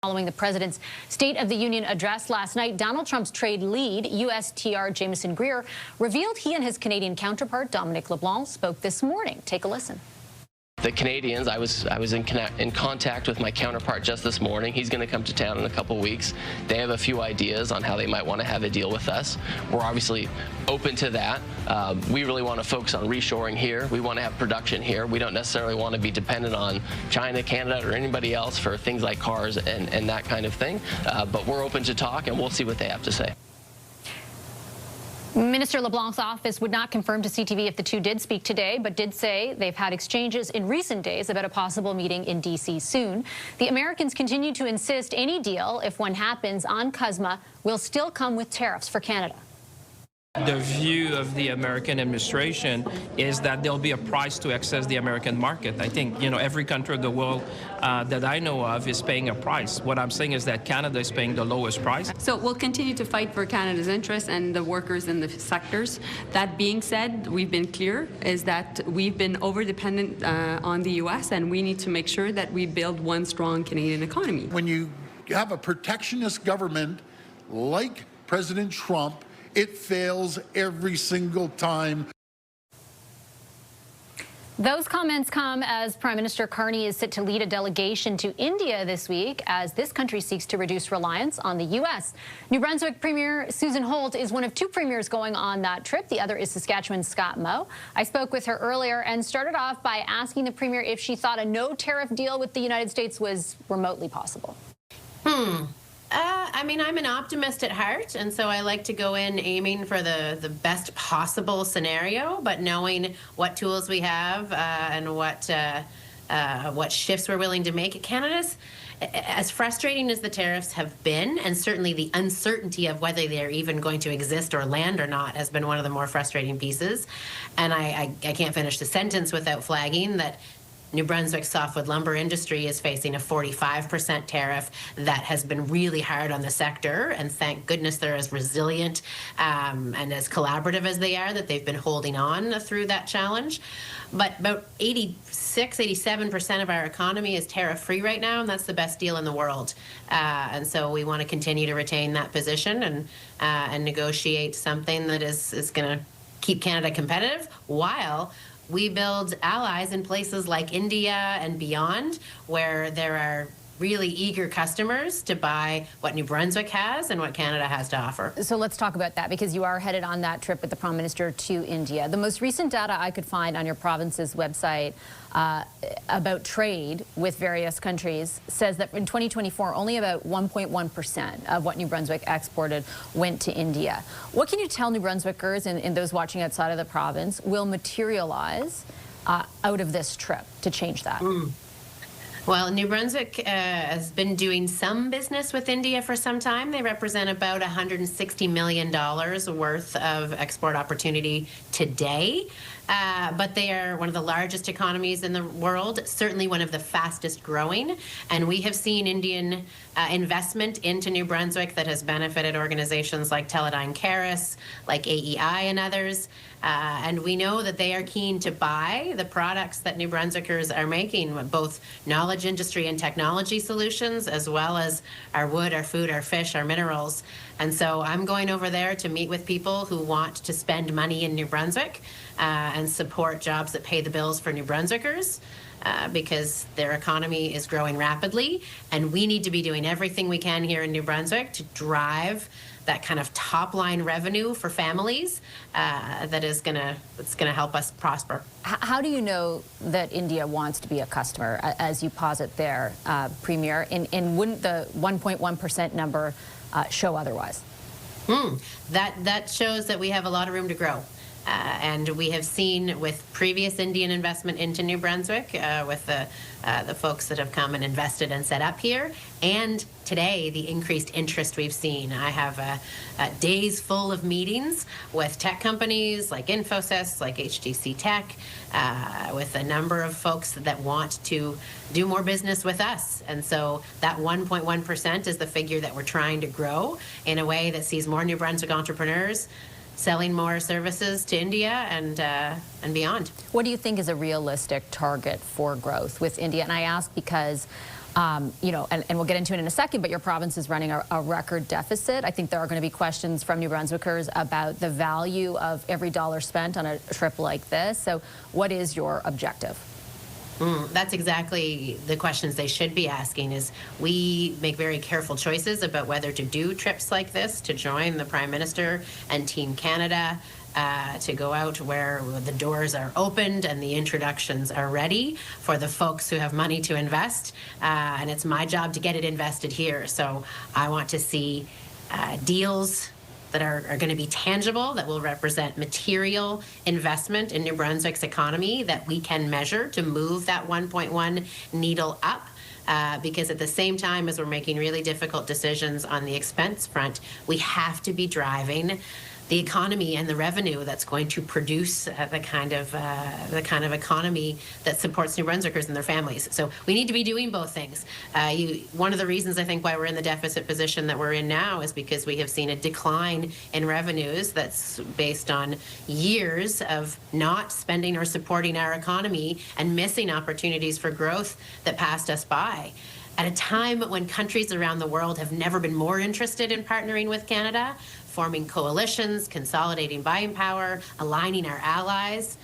Following the president's State of the Union address last night, Donald Trump's trade lead, USTR Jameson Greer, revealed he and his Canadian counterpart, Dominic LeBlanc, spoke this morning. Take a listen. The Canadians, I was in contact with my counterpart just this morning. He's going to come to town in a couple weeks. They have a few ideas on how they might want to have a deal with us. We're obviously open to that. We really want to focus on reshoring here. We want to have production here. We don't necessarily want to be dependent on China, Canada, or anybody else for things like cars and that kind of thing. But we're open to talk, and we'll see what they have to say. Minister LeBlanc's office would not confirm to CTV if the two did speak today, but did say they've had exchanges in recent days about a possible meeting in D.C. soon. The Americans continue to insist any deal, if one happens on CUSMA, will still come with tariffs for Canada. The view of the American administration is that there'll be a price to access the American market. I think, every country of the world that I know of is paying a price. What I'm saying is that Canada is paying the lowest price. So we'll continue to fight for Canada's interests and the workers in the sectors. That being said, we've been clear is that we've been over-dependent on the U.S. and we need to make sure that we build one strong Canadian economy. When you have a protectionist government like President Trump, it fails every single time. Those comments come as Prime Minister Carney is set to lead a delegation to India this week as this country seeks to reduce reliance on the U.S. New Brunswick Premier Susan Holt is one of two premiers going on that trip. The other is Saskatchewan's Scott Moe. I spoke with her earlier and started off by asking the Premier if she thought a no-tariff deal with the United States was remotely possible. I mean, I'm an optimist at heart, and so I like to go in aiming for the best possible scenario, but knowing what tools we have and what shifts we're willing to make. Canada's, as frustrating as the tariffs have been, and certainly the uncertainty of whether they're even going to exist or land or not has been one of the more frustrating pieces. And I can't finish the sentence without flagging that New Brunswick's softwood lumber industry is facing a 45% tariff that has been really hard on the sector, and thank goodness they're as resilient and as collaborative as they are that they've been holding on through that challenge. But about 87% of our economy is tariff-free right now, and that's the best deal in the world. And so we want to continue to retain that position and negotiate something that is going to keep Canada competitive while we build allies in places like India and beyond, where there are really eager customers to buy what New Brunswick has and what Canada has to offer. So let's talk about that, because you are headed on that trip with the Prime Minister to India. The most recent data I could find on your province's website about trade with various countries says that in 2024, only about 1.1% of what New Brunswick exported went to India. What can you tell New Brunswickers and those watching outside of the province will materialize out of this trip to change that? Well, New Brunswick has been doing some business with India for some time. They represent about $160 million worth of export opportunity today. But they are one of the largest economies in the world, certainly one of the fastest growing. And we have seen Indian investment into New Brunswick that has benefited organizations like Teledyne Caris, like AEI and others. And we know that they are keen to buy the products that New Brunswickers are making, both knowledge industry and technology solutions, as well as our wood, our food, our fish, our minerals. And so I'm going over there to meet with people who want to spend money in New Brunswick and support jobs that pay the bills for New Brunswickers. Because their economy is growing rapidly, and we need to be doing everything we can here in New Brunswick to drive that kind of top-line revenue for families that's going to help us prosper. How do you know that India wants to be a customer, as you posit there, Premier? And wouldn't the 1.1% number show otherwise? That shows that we have a lot of room to grow. And we have seen with previous Indian investment into New Brunswick, with the folks that have come and invested and set up here, and today the increased interest we've seen. I have days full of meetings with tech companies like Infosys, like HTC Tech, with a number of folks that want to do more business with us. And so that 1.1% is the figure that we're trying to grow in a way that sees more New Brunswick entrepreneurs selling more services to India and beyond. What do you think is a realistic target for growth with India? And I ask because You know, and we'll get into it in a second, but your province is running a record deficit. I think there are going to be questions from New Brunswickers about the value of every dollar spent on a trip like this. So what is your objective? That's exactly the questions they should be asking. Is we make very careful choices about whether to do trips like this, to join the Prime Minister and Team Canada, to go out where the doors are opened and the introductions are ready for the folks who have money to invest. And it's my job to get it invested here. So I want to see deals that are going to be tangible, that will represent material investment in New Brunswick's economy that we can measure to move that 1.1 needle up. Because at the same time as we're making really difficult decisions on the expense front, we have to be driving the economy and the revenue that's going to produce the kind of economy that supports New Brunswickers and their families. So we need to be doing both things. One of the reasons I think why we're in the deficit position that we're in now is because we have seen a decline in revenues that's based on years of not spending or supporting our economy and missing opportunities for growth that passed us by. At a time when countries around the world have never been more interested in partnering with Canada, forming coalitions, consolidating buying power, aligning our allies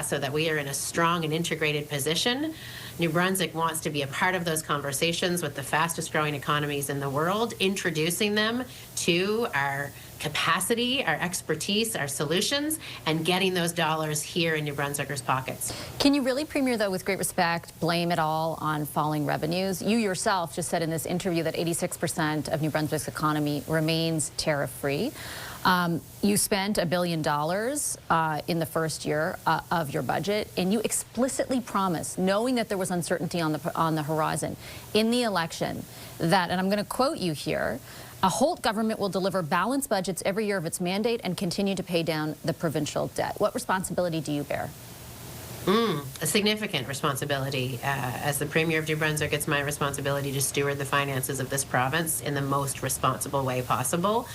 so that we are in a strong and integrated position. New Brunswick wants to be a part of those conversations with the fastest growing economies in the world, introducing them to our capacity, our expertise, our solutions, and getting those dollars here in New Brunswickers' pockets. Can you really, Premier, though, with great respect, blame it all on falling revenues? You yourself just said in this interview that 86% of New Brunswick's economy remains tariff-free. You spent $1 billion in the first year of your budget, and you explicitly promised, knowing that there was uncertainty on the horizon in the election, that, and I'm going to quote you here, a Holt government will deliver balanced budgets every year of its mandate and continue to pay down the provincial debt. What responsibility do you bear? A significant responsibility. As the Premier of New Brunswick, it's my responsibility to steward the finances of this province in the most responsible way possible.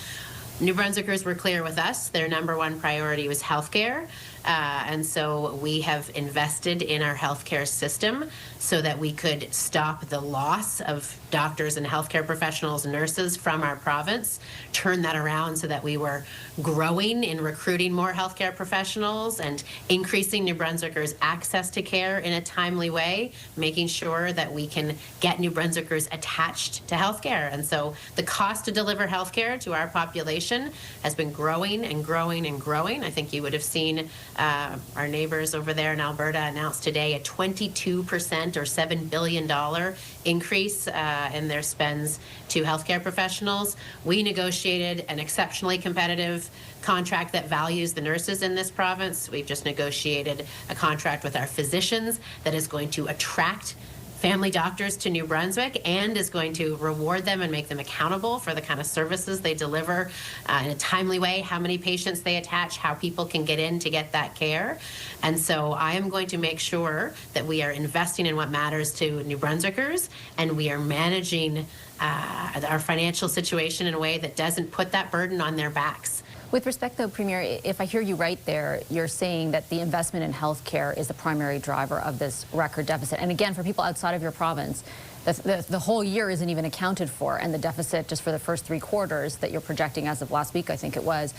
New Brunswickers were clear with us. Their number one priority was healthcare. And so we have invested in our healthcare system so that we could stop the loss of doctors and healthcare professionals, nurses from our province, turn that around so that we were growing in recruiting more healthcare professionals and increasing New Brunswickers' access to care in a timely way, making sure that we can get New Brunswickers attached to healthcare. And so the cost to deliver healthcare to our population has been growing and growing and growing. I think you would have seen our neighbors over there in Alberta announced today a 22% or $7 billion increase in their spends to healthcare professionals. We negotiated an exceptionally competitive contract that values the nurses in this province. We've just negotiated a contract with our physicians that is going to attract family doctors to New Brunswick and is going to reward them and make them accountable for the kind of services they deliver in a timely way, how many patients they attach, how people can get in to get that care. And so I am going to make sure that we are investing in what matters to New Brunswickers and we are managing our financial situation in a way that doesn't put that burden on their backs. With respect, though, Premier, if I hear you right there, you're saying that the investment in healthcare is the primary driver of this record deficit. And again, for people outside of your province, the whole year isn't even accounted for, and the deficit just for the first 3 quarters that you're projecting as of last week, I think it was,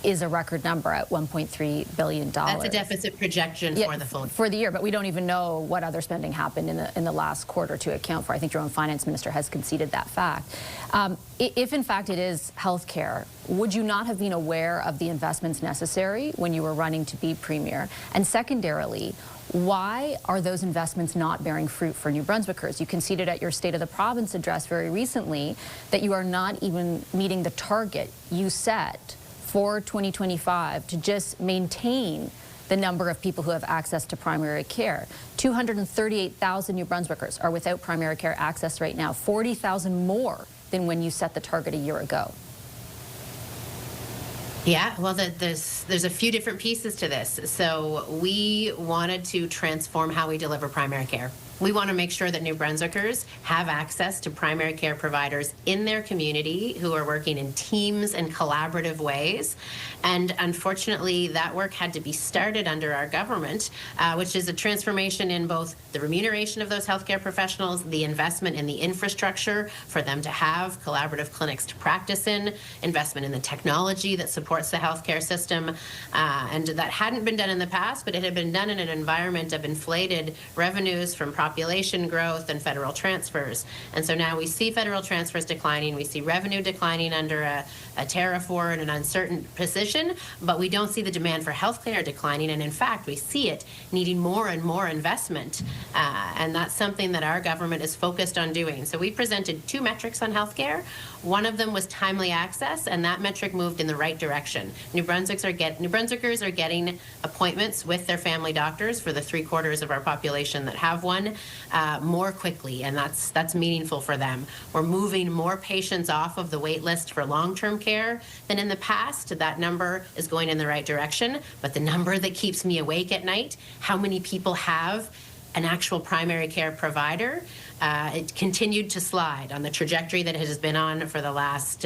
is a record number at $1.3 billion. That's a deficit projection for the full year. For the year, but we don't even know what other spending happened in the last quarter to account for. I think your own finance minister has conceded that fact. If in fact it is healthcare, would you not have been aware of the investments necessary when you were running to be Premier? And secondarily, why are those investments not bearing fruit for New Brunswickers? You conceded at your State of the Province address very recently that you are not even meeting the target you set for 2025 to just maintain the number of people who have access to primary care. 238,000 New Brunswickers are without primary care access right now, 40,000 more than when you set the target a year ago. Yeah, well, there's a few different pieces to this. So we wanted to transform how we deliver primary care. We want to make sure that New Brunswickers have access to primary care providers in their community who are working in teams and collaborative ways. And unfortunately, that work had to be started under our government, which is a transformation in both the remuneration of those healthcare professionals, the investment in the infrastructure for them to have collaborative clinics to practice in, investment in the technology that supports the healthcare system. And that hadn't been done in the past, but it had been done in an environment of inflated revenues from population growth and federal transfers. And so now we see federal transfers declining, we see revenue declining under a tariff war and an uncertain position, but we don't see the demand for healthcare declining, and in fact we see it needing more and more investment, and that's something that our government is focused on doing. So we presented 2 metrics on healthcare. One of them was timely access, and that metric moved in the right direction. New Brunswickers are getting appointments with their family doctors, for the 3/4 of our population that have one, more quickly, and that's meaningful for them. We're moving more patients off of the wait list for long-term care than in the past. That number is going in the right direction, but the number that keeps me awake at night, how many people have an actual primary care provider, it continued to slide on the trajectory that it has been on for the last,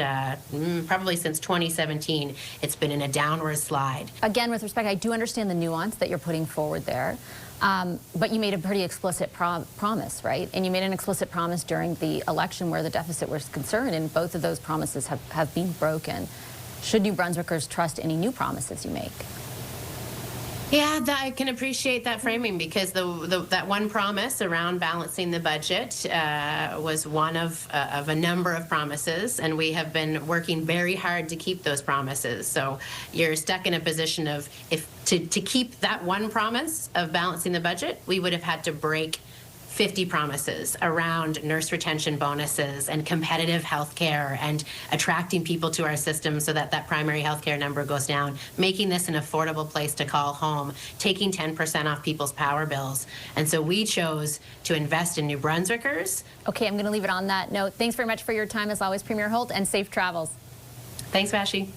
probably since 2017. It's been in a downward slide. Again, with respect, I do understand the nuance that you're putting forward there, but you made a pretty explicit promise, right? And you made an explicit promise during the election where the deficit was concerned, and both of those promises have been broken. Should New Brunswickers trust any new promises you make? Yeah, I can appreciate that framing, because that one promise around balancing the budget was one of a number of promises, and we have been working very hard to keep those promises. So you're stuck in a position of, to keep that one promise of balancing the budget, we would have had to break 50 promises around nurse retention bonuses and competitive health care and attracting people to our system so that that primary health care number goes down, making this an affordable place to call home, taking 10% off people's power bills. And so we chose to invest in New Brunswickers. Okay, I'm going to leave it on that note. Thanks very much for your time, as always, Premier Holt, and safe travels. Thanks, Vashi.